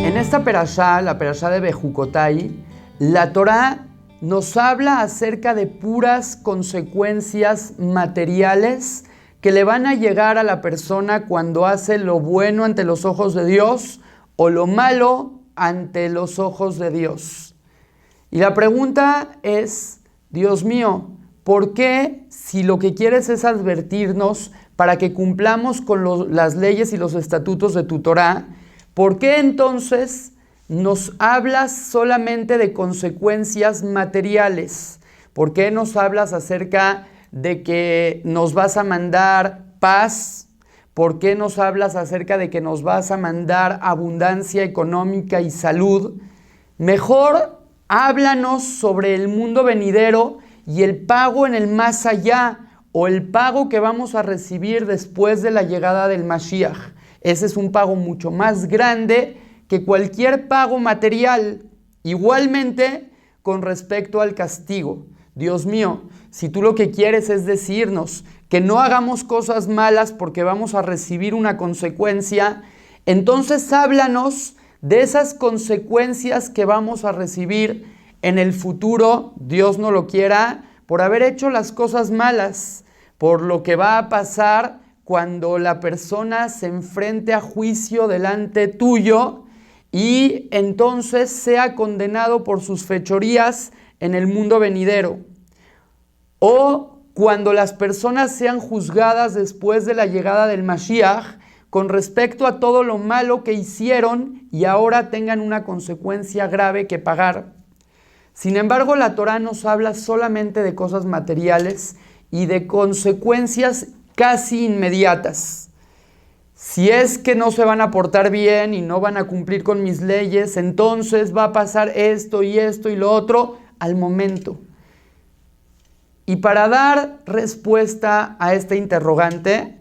En esta perashá, la perashá de Bejucotai, la Torá nos habla acerca de puras consecuencias materiales que le van a llegar a la persona cuando hace lo bueno ante los ojos de Dios o lo malo ante los ojos de Dios. Y la pregunta es, Dios mío, ¿por qué, si lo que quieres es advertirnos para que cumplamos con las leyes y los estatutos de tu Torá, ¿por qué entonces nos hablas solamente de consecuencias materiales? ¿Por qué nos hablas acerca de que nos vas a mandar paz? ¿Por qué nos hablas acerca de que nos vas a mandar abundancia económica y salud? Mejor háblanos sobre el mundo venidero y el pago en el más allá, o el pago que vamos a recibir después de la llegada del Mashiach. Ese es un pago mucho más grande que cualquier pago material. Igualmente, con respecto al castigo. Dios mío, si tú lo que quieres es decirnos que no hagamos cosas malas porque vamos a recibir una consecuencia, entonces háblanos de esas consecuencias que vamos a recibir en el futuro, Dios no lo quiera, por haber hecho las cosas malas, por lo que va a pasar cuando la persona se enfrente a juicio delante tuyo y entonces sea condenado por sus fechorías en el mundo venidero. O cuando las personas sean juzgadas después de la llegada del Mashiach con respecto a todo lo malo que hicieron y ahora tengan una consecuencia grave que pagar. Sin embargo, la Torá nos habla solamente de cosas materiales y de consecuencias casi inmediatas. Si es que no se van a portar bien y no van a cumplir con mis leyes, entonces va a pasar esto y lo otro al momento. Y para dar respuesta a esta interrogante,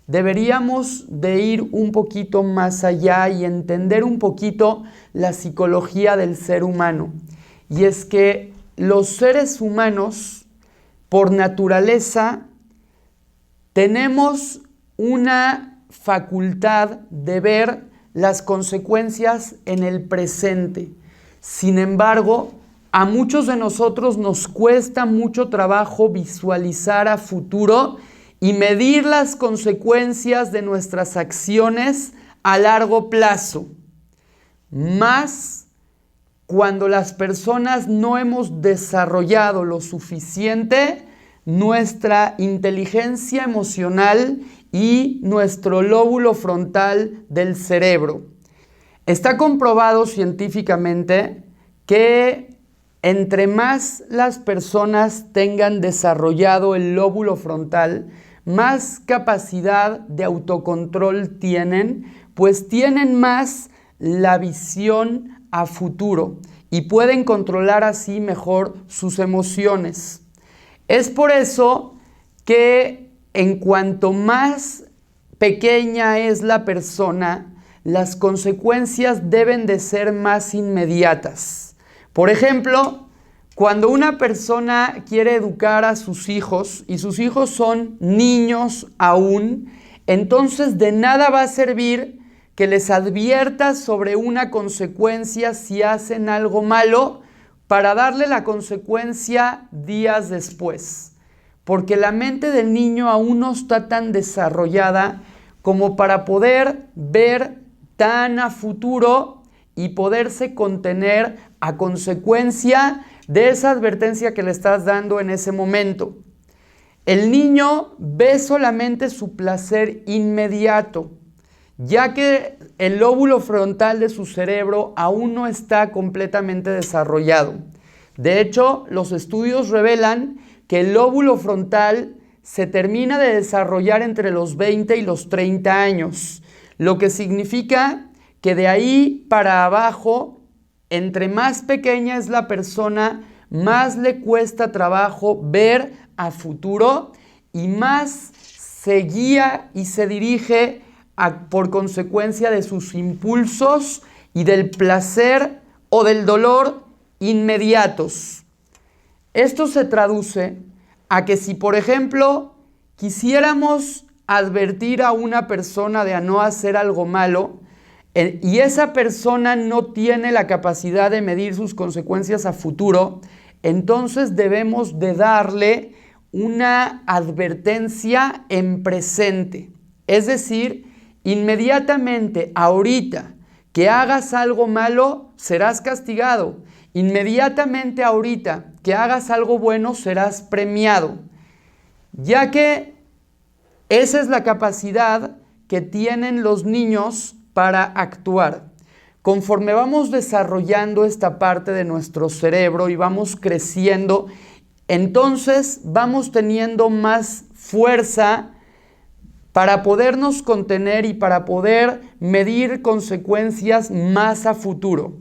deberíamos de ir un poquito más allá y entender un poquito la psicología del ser humano. Y es que los seres humanos, por naturaleza, tenemos una facultad de ver las consecuencias en el presente. Sin embargo, a muchos de nosotros nos cuesta mucho trabajo visualizar a futuro y medir las consecuencias de nuestras acciones a largo plazo. Más cuando las personas no hemos desarrollado lo suficiente nuestra inteligencia emocional y nuestro lóbulo frontal del cerebro. Está comprobado científicamente que entre más las personas tengan desarrollado el lóbulo frontal, más capacidad de autocontrol tienen, pues tienen más la visión a futuro y pueden controlar así mejor sus emociones. Es por eso que en cuanto más pequeña es la persona, las consecuencias deben de ser más inmediatas. Por ejemplo, cuando una persona quiere educar a sus hijos y sus hijos son niños aún, entonces de nada va a servir que les adviertas sobre una consecuencia si hacen algo malo para darle la consecuencia días después. Porque la mente del niño aún no está tan desarrollada como para poder ver tan a futuro y poderse contener a consecuencia de esa advertencia que le estás dando en ese momento. El niño ve solamente su placer inmediato, ya que el lóbulo frontal de su cerebro aún no está completamente desarrollado. De hecho, los estudios revelan que el lóbulo frontal se termina de desarrollar entre los 20 y los 30 años, lo que significa que de ahí para abajo, entre más pequeña es la persona, más le cuesta trabajo ver a futuro y más se guía y se dirige por consecuencia de sus impulsos y del placer o del dolor inmediatos. Esto se traduce a que si, por ejemplo, quisiéramos advertir a una persona de a no hacer algo malo, y esa persona no tiene la capacidad de medir sus consecuencias a futuro, entonces debemos de darle una advertencia en presente. Es decir, inmediatamente, ahorita que hagas algo malo, serás castigado. Inmediatamente, ahorita que hagas algo bueno, serás premiado. Ya que esa es la capacidad que tienen los niños para actuar. Conforme vamos desarrollando esta parte de nuestro cerebro y vamos creciendo, entonces vamos teniendo más fuerza para podernos contener y para poder medir consecuencias más a futuro.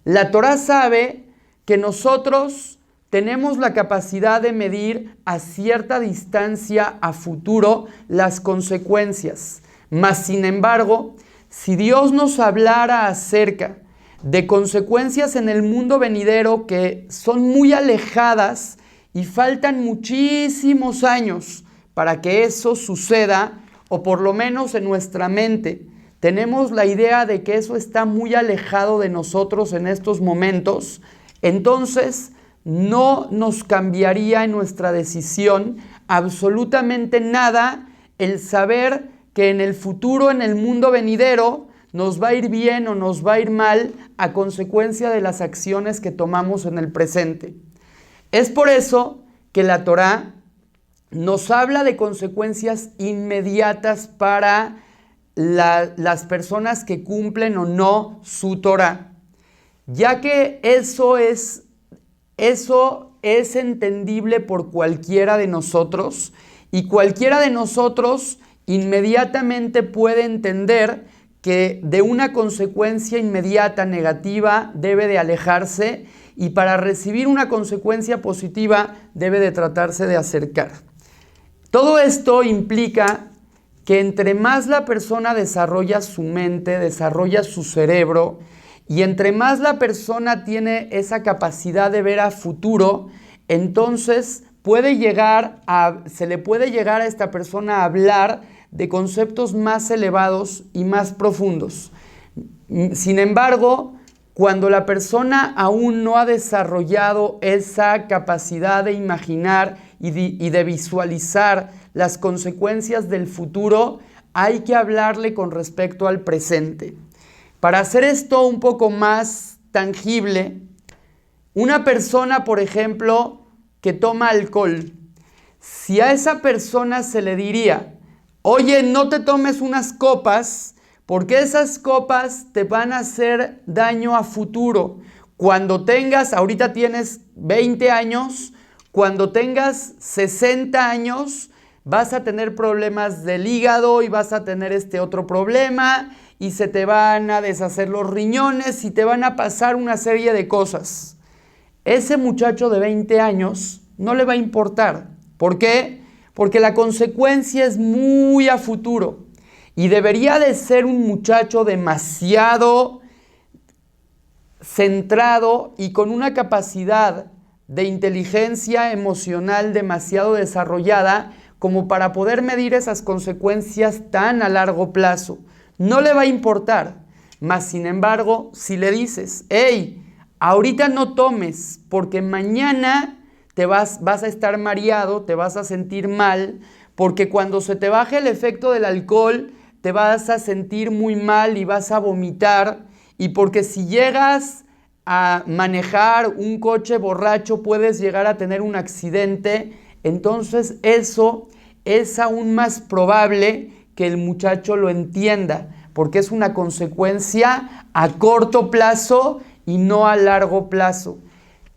La Torá sabe que nosotros tenemos la capacidad de medir a cierta distancia a futuro las consecuencias. Mas, sin embargo, si Dios nos hablara acerca de consecuencias en el mundo venidero que son muy alejadas y faltan muchísimos años para que eso suceda, o por lo menos en nuestra mente tenemos la idea de que eso está muy alejado de nosotros en estos momentos, entonces no nos cambiaría en nuestra decisión absolutamente nada el saber que en el futuro, en el mundo venidero, nos va a ir bien o nos va a ir mal a consecuencia de las acciones que tomamos en el presente. Es por eso que la Torá nos habla de consecuencias inmediatas para las personas que cumplen o no su Torá, ya que eso es entendible por cualquiera de nosotros, y cualquiera de nosotros inmediatamente puede entender que de una consecuencia inmediata negativa debe de alejarse, y para recibir una consecuencia positiva debe de tratarse de acercar. Todo esto implica que entre más la persona desarrolla su mente, desarrolla su cerebro, y entre más la persona tiene esa capacidad de ver a futuro, entonces se le puede llegar a esta persona a hablar de conceptos más elevados y más profundos. Sin embargo, cuando la persona aún no ha desarrollado esa capacidad de imaginar y de visualizar las consecuencias del futuro, hay que hablarle con respecto al presente. Para hacer esto un poco más tangible, una persona, por ejemplo, que toma alcohol, si a esa persona se le diría: oye, no te tomes unas copas, porque esas copas te van a hacer daño a futuro. Cuando ahorita tienes 20 años, cuando tengas 60 años, vas a tener problemas del hígado y vas a tener este otro problema, y se te van a deshacer los riñones y te van a pasar una serie de cosas. Ese muchacho de 20 años no le va a importar. ¿Por qué? Porque la consecuencia es muy a futuro. Y debería de ser un muchacho demasiado centrado y con una capacidad de inteligencia emocional demasiado desarrollada como para poder medir esas consecuencias tan a largo plazo. No le va a importar. Mas, sin embargo, si le dices: hey, ahorita no tomes porque mañana vas a estar mareado, te vas a sentir mal, porque cuando se te baje el efecto del alcohol te vas a sentir muy mal y vas a vomitar, y porque si llegas a manejar un coche borracho puedes llegar a tener un accidente, entonces eso es aún más probable que el muchacho lo entienda, porque es una consecuencia a corto plazo y no a largo plazo.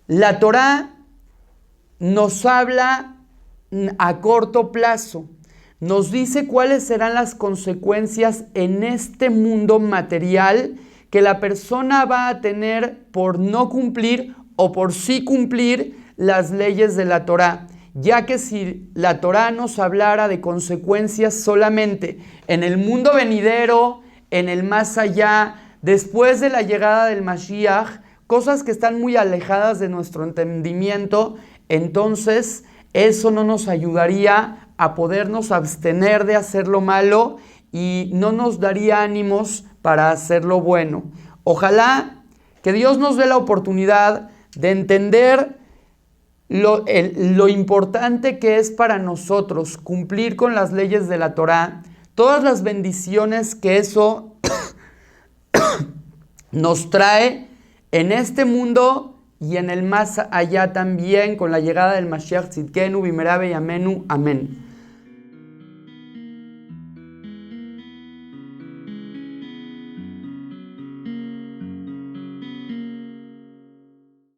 La Torá nos habla a corto plazo, nos dice cuáles serán las consecuencias en este mundo material que la persona va a tener por no cumplir o por sí cumplir las leyes de la Torá. Ya que si la Torá nos hablara de consecuencias solamente en el mundo venidero, en el más allá, después de la llegada del Mashiach, cosas que están muy alejadas de nuestro entendimiento, entonces eso no nos ayudaría a podernos abstener de hacer lo malo y no nos daría ánimos para hacer lo bueno. Ojalá que Dios nos dé la oportunidad de entender lo importante que es para nosotros cumplir con las leyes de la Torá, todas las bendiciones que eso nos trae en este mundo y en el más allá también, con la llegada del Mashiach Tzidkenu, Bimera B'Yameinu. Amén.